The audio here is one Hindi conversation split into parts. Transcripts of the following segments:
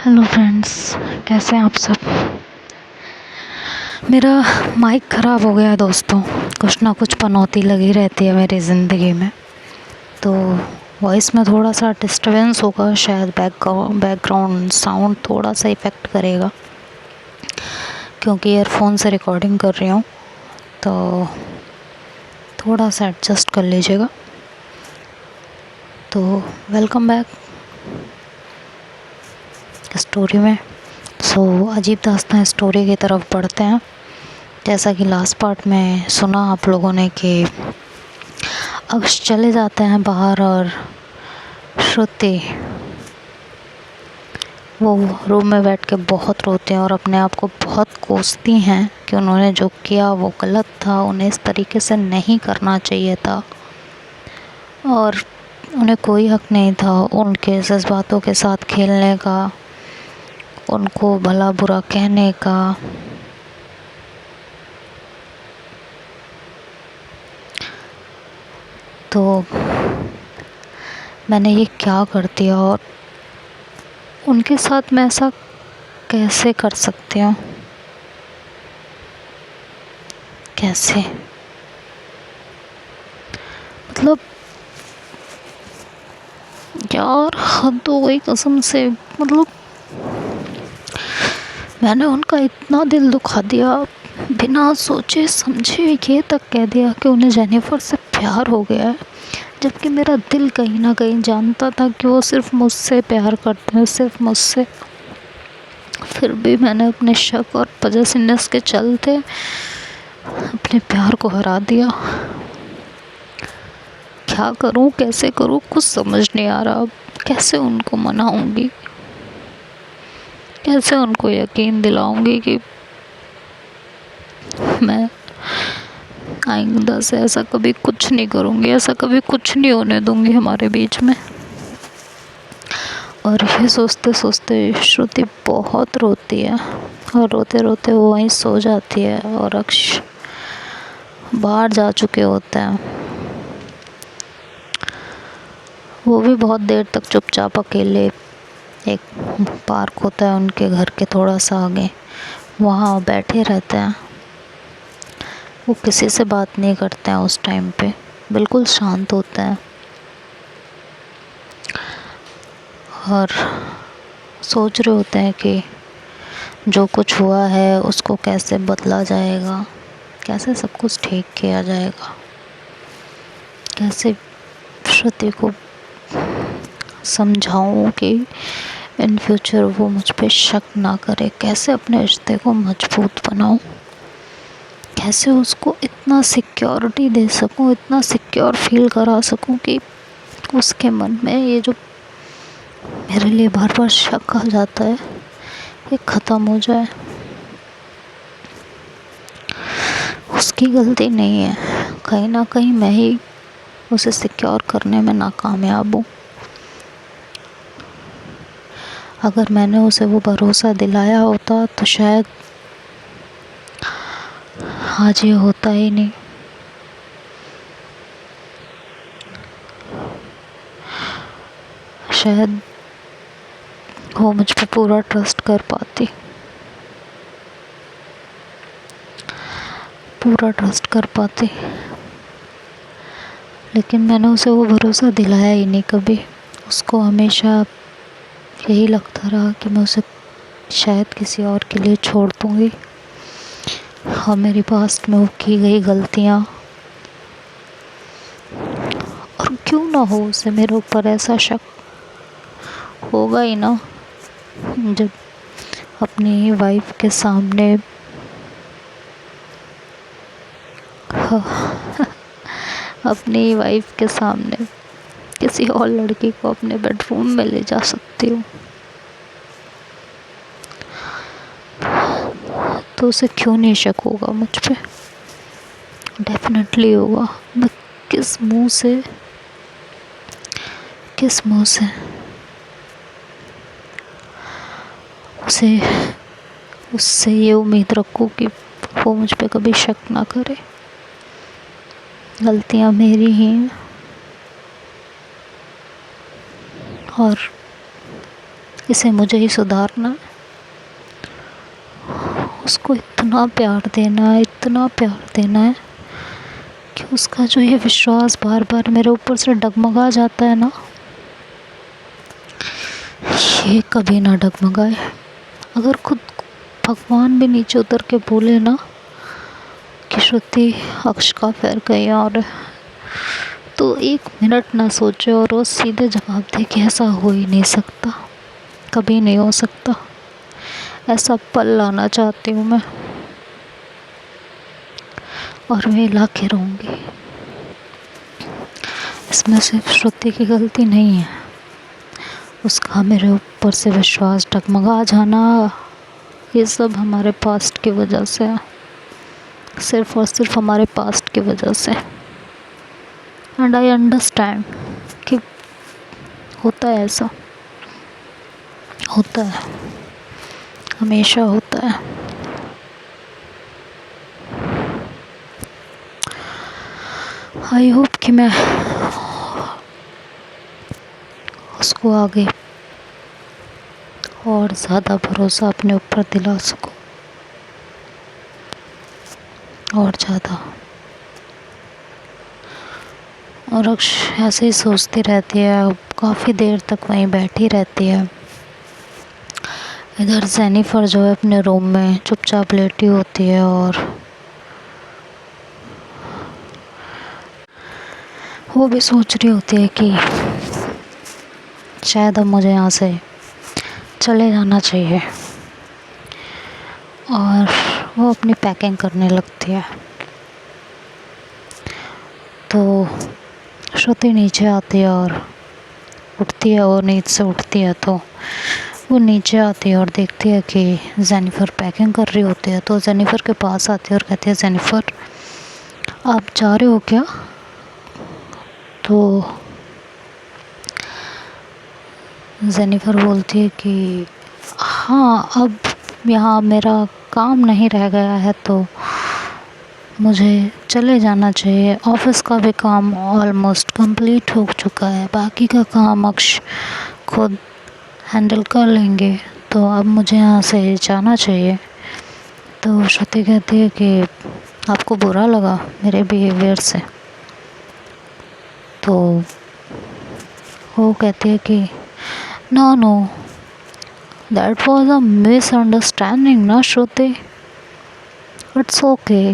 हेलो फ्रेंड्स, कैसे हैं आप सब। मेरा माइक ख़राब हो गया है दोस्तों। कुछ ना कुछ पनौती लगी रहती है मेरी ज़िंदगी में, तो वॉइस में थोड़ा सा डिस्टर्बेंस होगा, शायद बैकग्राउंड साउंड थोड़ा सा इफ़ेक्ट करेगा क्योंकि ईयरफोन से रिकॉर्डिंग कर रही हूँ, तो थोड़ा सा एडजस्ट कर लीजिएगा। तो वेलकम बैक स्टोरी में। अजीब दास्तां स्टोरी की तरफ बढ़ते हैं। जैसा कि लास्ट पार्ट में सुना आप लोगों ने कि अक्ष चले जाते हैं बाहर और श्रुति वो रूम में बैठ के बहुत रोती हैं और अपने आप को बहुत कोसती हैं कि उन्होंने जो किया वो गलत था, उन्हें इस तरीके से नहीं करना चाहिए था और उन्हें कोई हक नहीं था उनके जज्बातों के साथ खेलने का, उनको भला बुरा कहने का। तो मैंने ये क्या कर दिया और उनके साथ मैं ऐसा कैसे कर सकती हूँ, कैसे, मतलब यार हद हो गई कसम से। मतलब मैंने उनका इतना दिल दुखा दिया, बिना सोचे समझे ये तक कह दिया कि उन्हें जेनिफर से प्यार हो गया है, जबकि मेरा दिल कहीं ना कहीं जानता था कि वो सिर्फ मुझसे प्यार करते हैं, सिर्फ मुझसे। फिर भी मैंने अपने शक और पजेसिवनेस के चलते अपने प्यार को हरा दिया। क्या करूं, कैसे करूं, कुछ समझ नहीं आ रहा। अब कैसे उनको मनाऊंगी, कैसे उनको यकीन दिलाऊंगी कि मैं आइंदा से ऐसा कभी कुछ नहीं करूंगी, ऐसा कभी कुछ नहीं होने दूंगी हमारे बीच में। और ये सोचते सोचते श्रुति बहुत रोती है और रोते रोते वो वहीं सो जाती है और अक्ष बाहर जा चुके होते हैं। वो भी बहुत देर तक चुपचाप अकेले, एक पार्क होता है उनके घर के थोड़ा सा आगे, वहाँ बैठे रहते हैं। वो किसी से बात नहीं करते हैं उस टाइम पे, बिल्कुल शांत होते हैं और सोच रहे होते हैं कि जो कुछ हुआ है उसको कैसे बदला जाएगा, कैसे सब कुछ ठीक किया जाएगा, कैसे श्रुति को समझाऊं कि इन फ्यूचर वो मुझ पे शक ना करे, कैसे अपने रिश्ते को मजबूत बनाऊं, कैसे उसको इतना सिक्योरिटी दे सकूं, इतना सिक्योर फील करा सकूं कि उसके मन में ये जो मेरे लिए बार बार शक आ जाता है ये ख़त्म हो जाए। उसकी गलती नहीं है, कहीं ना कहीं मैं ही उसे सिक्योर करने में नाकामयाब हूँ। अगर मैंने उसे वो भरोसा दिलाया होता तो शायद आज ये होता ही नहीं। शायद वो मुझ पे पूरा ट्रस्ट कर पाती, पूरा ट्रस्ट कर पाती, लेकिन मैंने उसे वो भरोसा दिलाया ही नहीं कभी। उसको हमेशा यही लगता रहा कि मैं उसे शायद किसी और के लिए छोड़ दूँगी और मेरी पास्ट में वो की गई गलतियाँ, और क्यों ना हो उसे मेरे ऊपर ऐसा शक होगा ही ना जब अपनी वाइफ के सामने अपनी वाइफ के सामने किसी और लड़की को अपने बेडरूम में ले जा सकती हूँ, तो उसे क्यों नहीं शक होगा मुझ पे। डेफिनेटली होगा। मैं किस मुंह से उसे उससे ये उम्मीद रखूँ कि वो मुझ पे कभी शक ना करे। गलतियाँ मेरी ही हैं और इसे मुझे ही सुधारना है। उसको इतना प्यार देना है, इतना प्यार देना है कि उसका जो ये विश्वास बार बार मेरे ऊपर से डगमगा जाता है ना, ये कभी ना डगमगाए। अगर खुद भगवान भी नीचे उतर के बोले ना कि श्रुति अक्ष का पैर कहीं और है, तो 1 मिनट ना सोचे और वो सीधे जवाब दे कि ऐसा हो ही नहीं सकता, कभी नहीं हो सकता। ऐसा पल लाना चाहती हूँ मैं, और मैं ला के रहूँगी। इसमें सिर्फ श्रुति की गलती नहीं है, उसका मेरे ऊपर से विश्वास डगमगा जाना, ये सब हमारे पास्ट की वजह से है, सिर्फ और सिर्फ हमारे पास्ट की वजह से। एंड आई अंडरस्टैंड कि होता है, ऐसा होता है, हमेशा होता है। आई होप कि मैं उसको आगे और ज़्यादा भरोसा अपने ऊपर दिला सकूं, और ज़्यादा। और अक्ष ऐसे ही सोचती रहती है, काफ़ी देर तक वहीं बैठी रहती है। इधर जेनिफर जो है अपने रूम में चुपचाप लेटी होती है और वो भी सोच रही होती है कि शायद अब मुझे यहाँ से चले जाना चाहिए, और वो अपनी पैकिंग करने लगती है। तो श्रुति नीचे आती है और उठती है, वो नींद से उठती है तो वो नीचे आती है और देखती है कि जेनिफर पैकिंग कर रही होती है। तो जेनिफर के पास आती है और कहती है, जेनिफर आप जा रहे हो क्या? तो जेनिफर बोलती है कि हाँ, अब यहाँ मेरा काम नहीं रह गया है तो मुझे चले जाना चाहिए। ऑफिस का भी काम ऑलमोस्ट कंप्लीट हो चुका है, बाकी का काम अक्ष खुद हैंडल कर लेंगे, तो अब मुझे यहाँ से जाना चाहिए। तो श्रुति कहती है कि आपको बुरा लगा मेरे बिहेवियर से? तो वो कहती है कि no no, that was a misunderstanding ना श्रुति, इट्स ओके।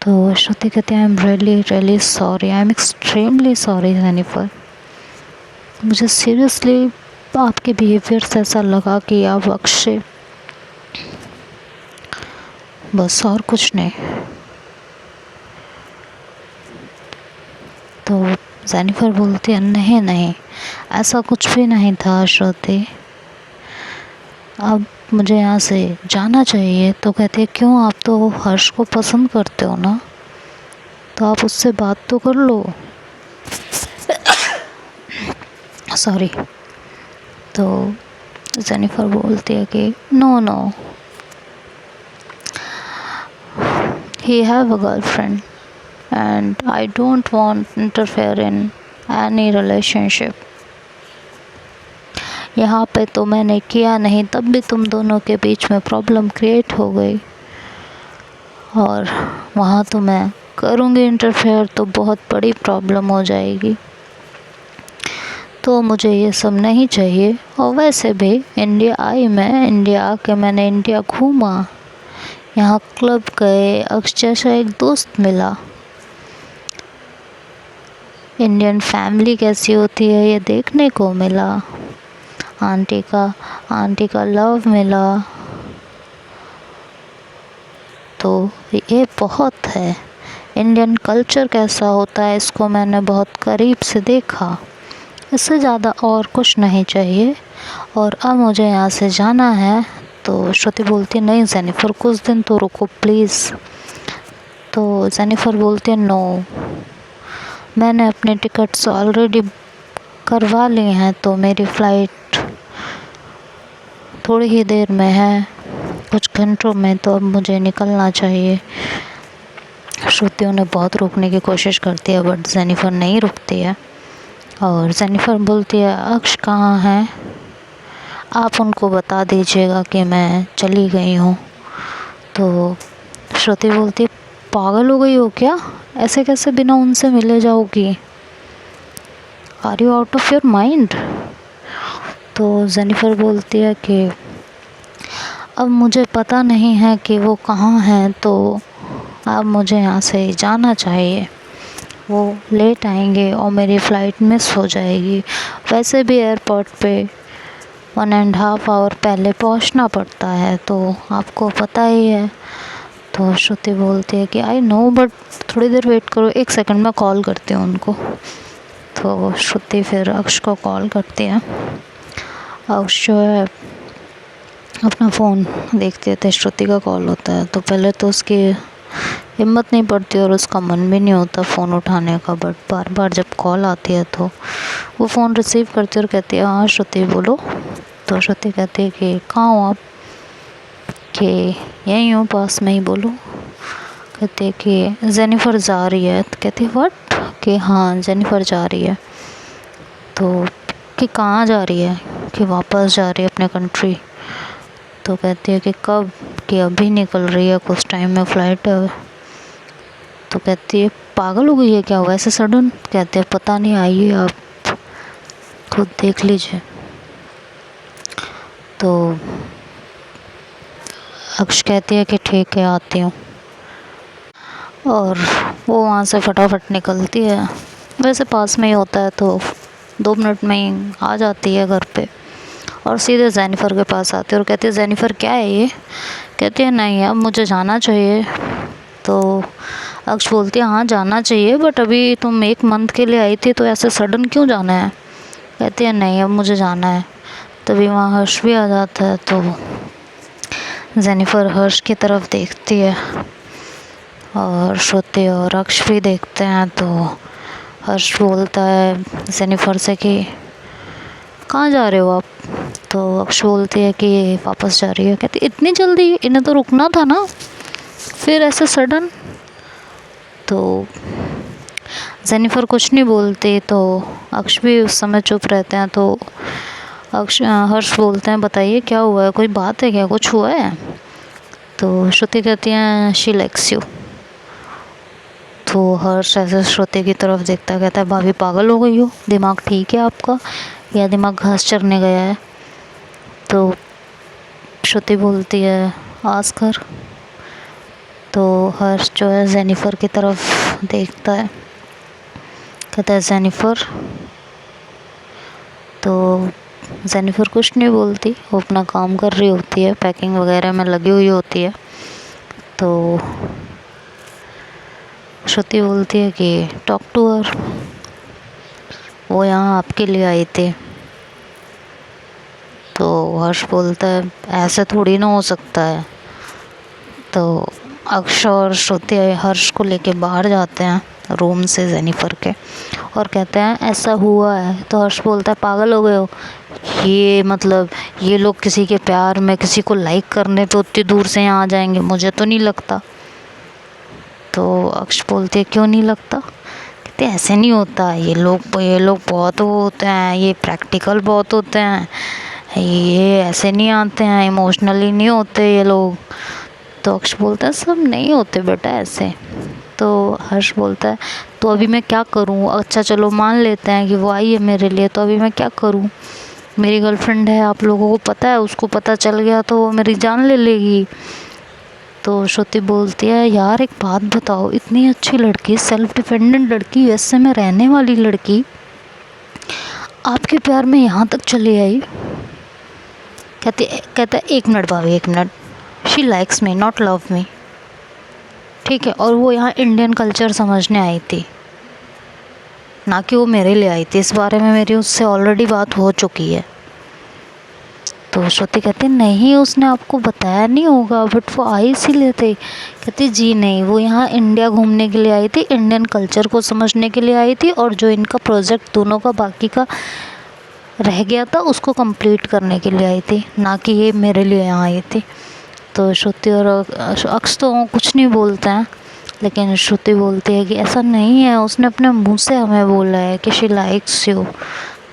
तो श्रुति कहती है, I am really really sorry, I am extremely sorry Jennifer. मुझे सीरियसली आपके बिहेवियर से ऐसा लगा कि आप अक्षय, बस और कुछ नहीं। तो जेनिफर बोलती है, नहीं नहीं, ऐसा कुछ भी नहीं था श्रुति, अब मुझे यहाँ से जाना चाहिए। तो कहती है, क्यों? आप तो हर्ष को पसंद करते हो ना, तो आप उससे बात तो कर लो। सॉरी। तो जेनिफर बोलती है कि no no, he have a girlfriend and I don't want interfere in any relationship. यहाँ पे तो मैंने किया नहीं, तब भी तुम दोनों के बीच में प्रॉब्लम क्रिएट हो गई, और वहाँ तो मैं करूँगी इंटरफेयर तो बहुत बड़ी प्रॉब्लम हो जाएगी, तो मुझे ये सब नहीं चाहिए। और वैसे भी इंडिया आई मैं, इंडिया आके मैंने इंडिया घूमा, यहाँ क्लब गए, अक्ष जैसा एक दोस्त मिला, इंडियन फैमिली कैसी होती है ये देखने को मिला, आंटी का लव मिला, तो ये बहुत है। इंडियन कल्चर कैसा होता है इसको मैंने बहुत करीब से देखा, इससे ज़्यादा और कुछ नहीं चाहिए, और अब मुझे यहाँ से जाना है। तो श्रुति बोलती है, नहीं जेनिफर, कुछ दिन तो रुको प्लीज़। तो जेनिफर बोलती है, नो, मैंने अपने टिकट्स ऑलरेडी करवा लिए हैं, तो मेरी फ़्लाइट थोड़ी ही देर में है, कुछ घंटों में, तो अब मुझे निकलना चाहिए। श्रुति उन्हें बहुत रोकने की कोशिश करती है, बट जेनिफर नहीं रुकती है, और जेनिफर बोलती है, अक्ष कहाँ है? आप उनको बता दीजिएगा कि मैं चली गई हूँ। तो श्रुति बोलती, पागल हो गई हो क्या, ऐसे कैसे बिना उनसे मिले जाओगी, are you out of your mind. तो जेनिफर बोलती है कि अब मुझे पता नहीं है कि वो कहाँ हैं, तो अब मुझे यहाँ से जाना चाहिए, वो लेट आएंगे और मेरी फ़्लाइट मिस हो जाएगी। वैसे भी एयरपोर्ट पे 1.5 आवर पहले पहुँचना पड़ता है, तो आपको पता ही है। तो श्रुति बोलती है कि आई नो, बट थोड़ी देर वेट करो, 1 सेकंड में कॉल करती हूँ उनको। तो श्रुति फिर अक्ष को कॉल करती है। अक्ष जो है अपना फ़ोन देखते थे, श्रुति का कॉल होता है, तो पहले तो उसकी हिम्मत नहीं पड़ती और उसका मन भी नहीं होता फ़ोन उठाने का, बट बार बार जब कॉल आती है तो वो फ़ोन रिसीव करती है और कहती है, हाँ श्रुति बोलो। तो श्रुति कहती है कि कहाँ हो आप, कि यहीं हूँ पास में ही, बोलो। कहती है कि जेनिफर जा रही है। तो कहती है व्हाट, कि हाँ जेनिफर जा रही है। तो कि कहाँ जा रही है, कि वापस जा रही है अपने कंट्री। तो कहती है कि कब, कि अभी निकल रही है, कुछ टाइम में फ़्लाइट है। तो कहती है पागल हो गई है क्या, वैसे सडन। कहते हैं पता नहीं, आइए आप खुद देख लीजिए। तो अक्ष कहती है कि ठीक है आती हूँ, और वो वहाँ से फटाफट निकलती है। वैसे पास में ही होता है तो 2 मिनट में ही आ जाती है घर पे, और सीधे जेनिफर के पास आती है और कहती है जेनिफर क्या है ये। कहती है नहीं अब मुझे जाना चाहिए। तो अक्ष बोलती है हाँ जाना चाहिए, बट अभी तुम 1 मंथ के लिए आई थी, तो ऐसे सडन क्यों जाना है। कहती है नहीं अब मुझे जाना है। तभी वहाँ हर्ष भी आ जाता है। तो जेनिफर हर्ष की तरफ देखती है और श्रुति और अक्ष भी देखते हैं। तो हर्ष बोलता है जेनिफर से कि कहाँ जा रहे हो आप। तो अक्ष बोलती है कि वापस जा रही है। कहती इतनी जल्दी, इन्हें तो रुकना था ना, फिर ऐसे सडन। तो जेनिफर कुछ नहीं बोलती, तो अक्ष भी उस समय चुप रहते हैं। तो हर्ष बोलते हैं बताइए क्या हुआ है, कोई बात है क्या, कुछ हुआ है। तो श्रुति कहती हैं शी लाइक्स यू। तो हर्ष ऐसे श्रुति की तरफ देखता कहता है भाभी पागल हो गई हो, दिमाग ठीक है आपका या दिमाग घास चरने गया है। तो श्रुति बोलती है आस्कर। तो हर्ष जो है जेनिफर की तरफ देखता है, कहता है जेनिफर। तो जेनिफर कुछ नहीं बोलती, वो अपना काम कर रही होती है, पैकिंग वगैरह में लगी हुई होती है। तो श्रुति बोलती है कि टॉक टू हर, वो यहाँ आपके लिए आई थी। तो हर्ष बोलता है ऐसे थोड़ी ना हो सकता है। तो अक्ष और श्रुति हर्ष को लेके बाहर जाते हैं रूम से जेनिफर के, और कहते हैं ऐसा हुआ है। तो हर्ष बोलता है पागल हो गए हो, ये मतलब ये लोग किसी के प्यार में, किसी को लाइक करने पे उतनी दूर से यहाँ आ जाएंगे, मुझे तो नहीं लगता। तो अक्ष बोलते हैं क्यों नहीं लगता। कहते ऐसे नहीं होता, ये लोग बहुत वो होते हैं, ये प्रैक्टिकल बहुत होते हैं, ये ऐसे नहीं आते हैं, इमोशनली नहीं होते ये लोग। तो अक्ष बोलता है सब नहीं होते बेटा ऐसे। तो हर्ष बोलता है तो अभी मैं क्या करूं, अच्छा चलो मान लेते हैं कि वो आई है मेरे लिए, तो अभी मैं क्या करूं, मेरी गर्लफ्रेंड है, आप लोगों को पता है, उसको पता चल गया तो वो मेरी जान ले लेगी। तो श्रुति बोलती है यार एक बात बताओ, इतनी अच्छी लड़की, सेल्फ डिपेंडेंट लड़की, यूएसए में रहने वाली लड़की आपके प्यार में यहाँ तक चली आई। कहता है 1 मिनट भाभी 1 minute, she likes me not love me, ठीक है। और वो यहाँ इंडियन कल्चर समझने आई थी, ना कि वो मेरे लिए आई थी। इस बारे में मेरी उससे ऑलरेडी बात हो चुकी है। तो श्रुति कहती नहीं उसने आपको बताया नहीं होगा, बट वो आई इसीलिए थे। कहती जी नहीं, वो यहाँ इंडिया घूमने के लिए आई थी, इंडियन कल्चर को समझने के लिए आई थी, और जो इनका प्रोजेक्ट दोनों का बाकी का रह गया था उसको कंप्लीट करने के लिए आई थी, ना कि ये मेरे लिए यहाँ आई थी। तो श्रुति और अक्ष तो कुछ नहीं बोलते हैं, लेकिन श्रुति बोलती है कि ऐसा नहीं है, उसने अपने मुंह से हमें बोला है कि शी लाइक्स यू।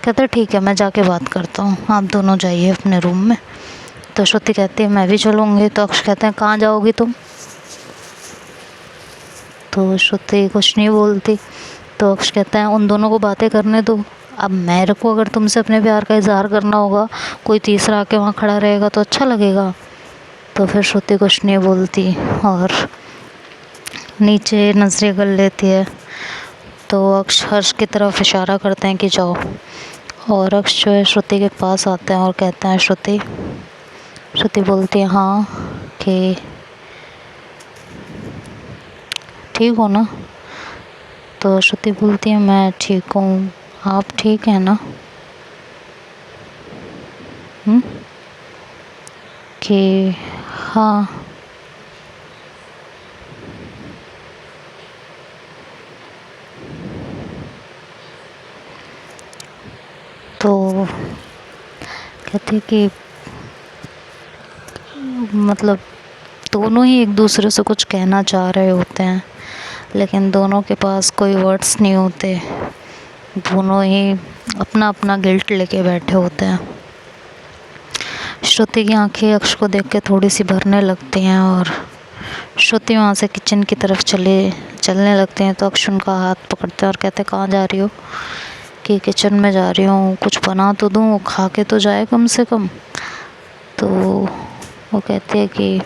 कहता है ठीक है मैं जाके बात करता हूँ, आप दोनों जाइए अपने रूम में। तो श्रुति कहती है मैं भी चलूँगी। तो अक्ष कहते हैं कहाँ जाओगी तुम? तो श्रुति कुछ नहीं बोलती। तो अक्ष कहता है उन दोनों को बातें करने दो, अब मेरे को अगर तुमसे अपने प्यार का इजहार करना होगा, कोई तीसरा आके वहाँ खड़ा रहेगा तो अच्छा लगेगा। तो फिर श्रुति कुछ नहीं बोलती और नीचे नजरें कर लेती है। तो अक्ष हर्ष की तरफ इशारा करते हैं कि जाओ, और अक्ष जो है श्रुति के पास आता है और कहता है श्रुति। श्रुति बोलती है हाँ, कि ठीक हो ना? तो श्रुति बोलती है मैं ठीक हूँ, आप ठीक है ना? कि हाँ। तो कहते कि मतलब दोनों ही एक दूसरे से कुछ कहना चाह रहे होते हैं, लेकिन दोनों के पास कोई वर्ड्स नहीं होते, दोनों ही अपना अपना गिल्ट लेके बैठे होते हैं। श्रुति की आंखें अक्ष को देख के थोड़ी सी भरने लगती हैं और श्रुति वहाँ से किचन की तरफ चलने लगते हैं। तो अक्ष उनका हाथ पकड़ते हैं और कहते हैं कहाँ जा रही हो? कि किचन में जा रही हूँ, कुछ बना तो दूँ, खा के तो जाए कम से कम। तो वो कहती है कि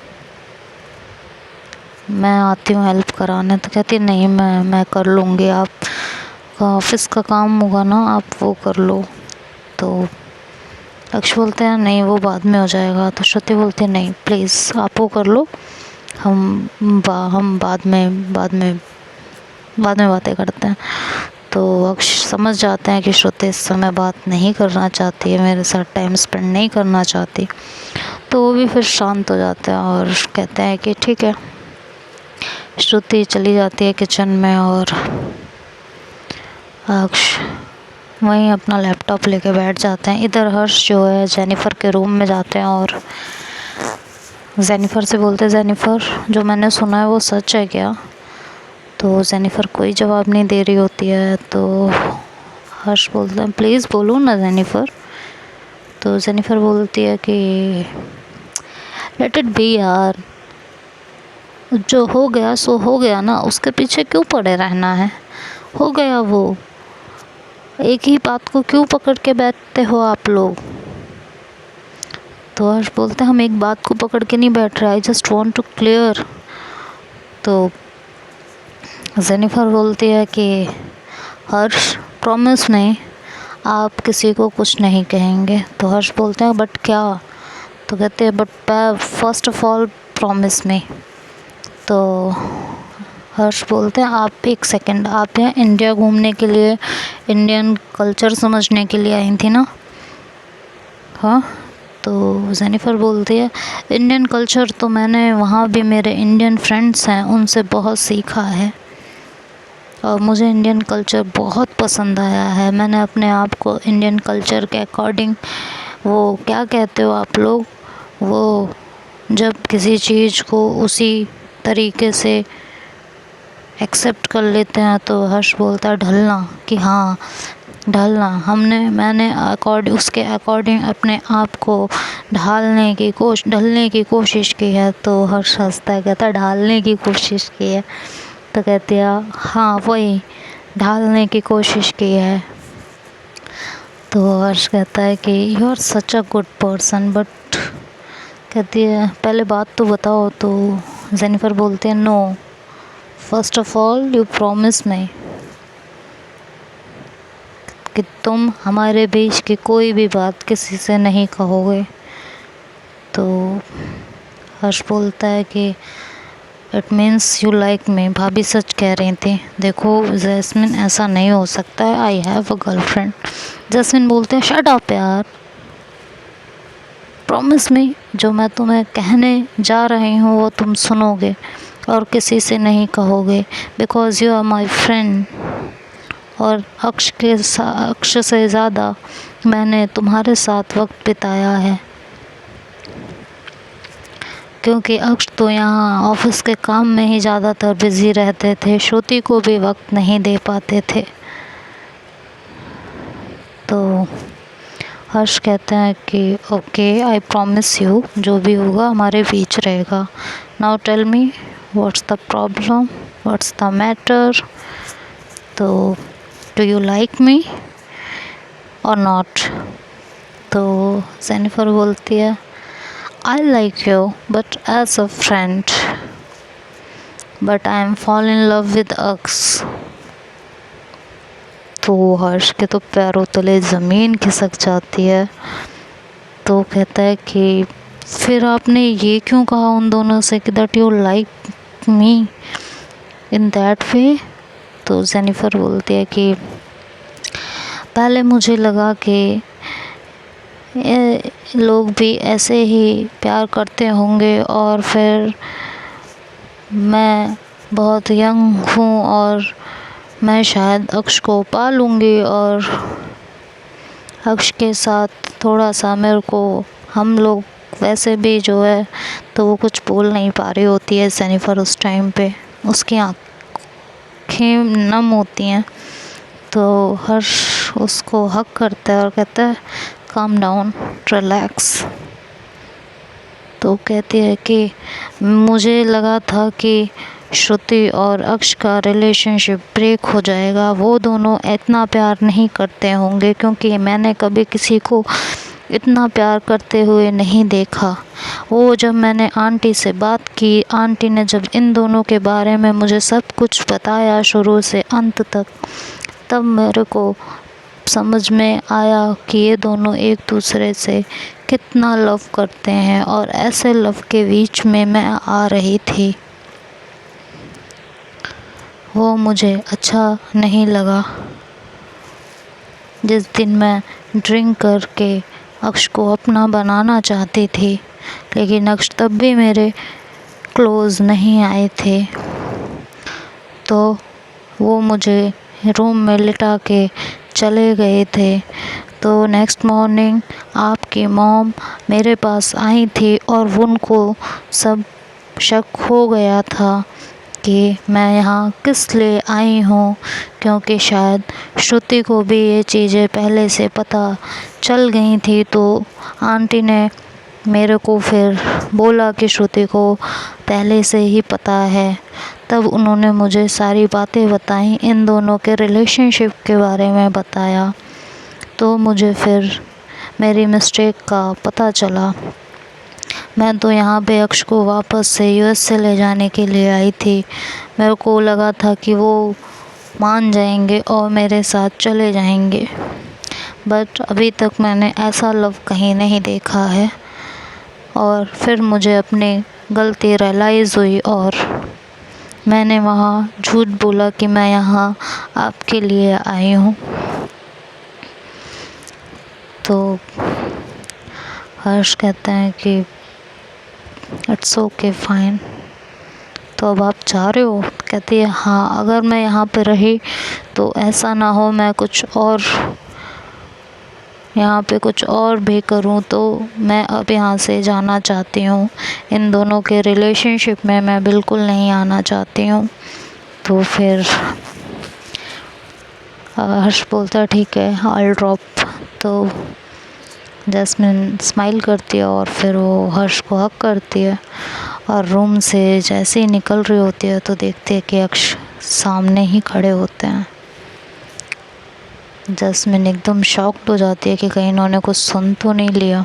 मैं आती हूँ हेल्प कराने। तो कहती है नहीं मैं कर लूँगी, आप ऑफिस का काम होगा ना, आप वो कर लो। तो अक्ष बोलते हैं नहीं वो बाद में हो जाएगा। तो श्रुति बोलती है नहीं प्लीज़ आप वो कर लो, हम बाद में बातें करते हैं। तो अक्ष समझ जाते हैं कि श्रुति इस समय बात नहीं करना चाहती है, मेरे साथ टाइम स्पेंड नहीं करना चाहती। तो वो भी फिर शांत हो जाते हैं और कहते हैं कि ठीक है। श्रुति चली जाती है किचन में और अक्ष वहीं अपना लैपटॉप लेके बैठ जाते हैं। इधर हर्ष जो है जेनिफ़र के रूम में जाते हैं और जेनिफ़र से बोलते हैं जेनिफ़र जो मैंने सुना है वो सच है क्या? तो जेनिफ़र कोई जवाब नहीं दे रही होती है। तो हर्ष बोलते हैं प्लीज़ बोलो ना जेनिफ़र। तो जेनिफ़र बोलती है कि लेट इट बी यार, जो हो गया सो हो गया ना, उसके पीछे क्यों पड़े रहना है, हो गया वो, एक ही बात को क्यों पकड़ के बैठते हो आप लोग? तो हर्ष बोलते हैं हम एक बात को पकड़ के नहीं बैठ रहे, I just want to clear. तो जेनिफ़र बोलती है कि हर्ष प्रॉमिस नहीं, आप किसी को कुछ नहीं कहेंगे। तो हर्ष बोलते हैं बट क्या? तो कहते हैं but first of all promise me. तो हर्ष बोलते हैं आप एक सेकंड, आप यहाँ इंडिया घूमने के लिए, इंडियन कल्चर समझने के लिए आई थी ना? हाँ। तो जेनिफ़र बोलती है इंडियन कल्चर तो मैंने वहाँ भी, मेरे इंडियन फ्रेंड्स हैं उनसे बहुत सीखा है और मुझे इंडियन कल्चर बहुत पसंद आया है। मैंने अपने आप को इंडियन कल्चर के अकॉर्डिंग, वो क्या कहते हो आप लोग, वो जब किसी चीज़ को उसी तरीके से एक्सेप्ट कर लेते हैं। तो हर्ष बोलता है ढलना, कि हाँ ढलना, मैंने उसके अकॉर्डिंग अपने आप को ढलने की कोशिश की है। तो हर्ष हंसता है, कहता है ढालने की कोशिश की है? तो कहती है हाँ वही, ढालने की कोशिश की है। तो हर्ष कहता है कि you are such a good person, but कहती है पहले बात तो बताओ। तो जेनिफ़र बोलती है no, first of all you promise me कि तुम हमारे बीच की कोई भी बात किसी से नहीं कहोगे। तो हर्ष बोलता है कि इट मीन्स यू लाइक मी। भाभी सच कह रही थी, देखो जैस्मिन ऐसा नहीं हो सकता है, I have a girlfriend. Jasmine बोलते हैं शट अप यार, प्रॉमिस मी, जो मैं तुम्हें कहने जा रही हूँ वो तुम सुनोगे और किसी से नहीं कहोगे, because you are my friend. और अक्ष से ज़्यादा मैंने तुम्हारे साथ वक्त बिताया है, क्योंकि अक्ष तो यहाँ ऑफिस के काम में ही ज़्यादातर बिज़ी रहते थे, श्रुति को भी वक्त नहीं दे पाते थे। तो हर्ष कहते हैं कि ओके, आई प्रॉमिस यू, जो भी होगा हमारे बीच रहेगा। Now tell me what's the problem, what's the matter. तो do you like me or not? तो जेनिफर बोलती है I like you but as a friend, but I am fall in love with अक्स। तो हर्ष के तो पैरों तले ज़मीन खिसक जाती है। तो कहता है कि फिर आपने ये क्यों कहा उन दोनों से कि that you like me in that way? तो जेनिफर बोलती है कि पहले मुझे लगा कि लोग भी ऐसे ही प्यार करते होंगे, और फिर मैं बहुत यंग हूँ और मैं शायद अक्ष को पा लूँगी, और अक्ष के साथ थोड़ा सा मेरे को, हम लोग वैसे भी जो है तो वो कुछ बोल नहीं पा रही होती है जेनिफर उस टाइम पे, उसकी आँखें नम होती हैं। तो हर्ष उसको हक करता है और कहता है काम डाउन, रिलैक्स। तो कहती है कि मुझे लगा था कि श्रुति और अक्ष का रिलेशनशिप ब्रेक हो जाएगा, वो दोनों इतना प्यार नहीं करते होंगे, क्योंकि मैंने कभी किसी को इतना प्यार करते हुए नहीं देखा। वो जब मैंने आंटी से बात की, आंटी ने जब इन दोनों के बारे में मुझे सब कुछ बताया शुरू से अंत तक, तब मेरे को समझ में आया कि ये दोनों एक दूसरे से कितना लव करते हैं, और ऐसे लव के बीच में मैं आ रही थी। वो मुझे अच्छा नहीं लगा। जिस दिन मैं ड्रिंक करके अक्ष को अपना बनाना चाहती थी, लेकिन अक्ष तब भी मेरे क्लोज़ नहीं आए थे, तो वो मुझे रूम में लिटा के चले गए थे। तो नेक्स्ट मॉर्निंग आपकी मॉम मेरे पास आई थी, और उनको सब शक हो गया था कि मैं यहाँ किस लिए आई हूँ, क्योंकि शायद श्रुति को भी ये चीज़ें पहले से पता चल गई थी। तो आंटी ने मेरे को फिर बोला कि श्रुति को पहले से ही पता है, तब उन्होंने मुझे सारी बातें बताई, इन दोनों के रिलेशनशिप के बारे में बताया। तो मुझे फिर मेरी मिस्टेक का पता चला। मैं तो यहाँ पे अक्ष को वापस से यूएस से ले जाने के लिए आई थी। मेरे को लगा था कि वो मान जाएंगे और मेरे साथ चले जाएंगे, बट अभी तक मैंने ऐसा लव कहीं नहीं देखा है। और फिर मुझे अपनी गलती रियलाइज़ हुई, और मैंने वहाँ झूठ बोला कि मैं यहाँ आपके लिए आई हूँ। तो हर्ष कहते हैं कि इट्स ओके फाइन, तो अब आप जा रहे हो? कहती है हाँ, अगर मैं यहाँ पे रही तो ऐसा ना हो मैं कुछ और यहाँ पे कुछ और भी करूँ, तो मैं अब यहाँ से जाना चाहती हूँ। इन दोनों के रिलेशनशिप में मैं बिल्कुल नहीं आना चाहती हूँ। तो फिर हर्ष बोलता है ठीक है, आई ड्रॉप। तो जैस्मिन स्माइल करती है और फिर वो हर्ष को हक करती है, और रूम से जैसे ही निकल रही होती है तो देखती है कि अक्ष सामने ही खड़े होते हैं। जैस्मिन एकदम शॉक्ड हो जाती है कि कहीं इन्होंने कुछ सुन तो नहीं लिया,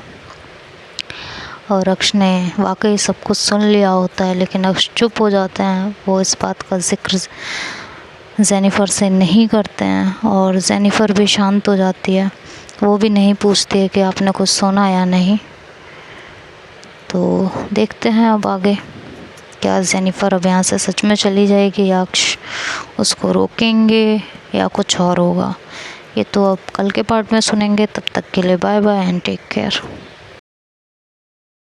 और अक्ष ने वाकई सब कुछ सुन लिया होता है, लेकिन अक्ष चुप हो जाते हैं। वो इस बात का जिक्र जेनिफर से नहीं करते हैं, और जेनिफर भी शांत हो जाती है। वो भी नहीं पूछती है कि आपने कुछ सुना या नहीं। तो देखते हैं अब आगे, क्या जेनिफर अब यहाँ से सच में चली जाएगी या अक्ष उसको रोकेंगे या कुछ और होगा। ये तो अब कल के पार्ट में सुनेंगे। तब तक के लिए bye bye and take care.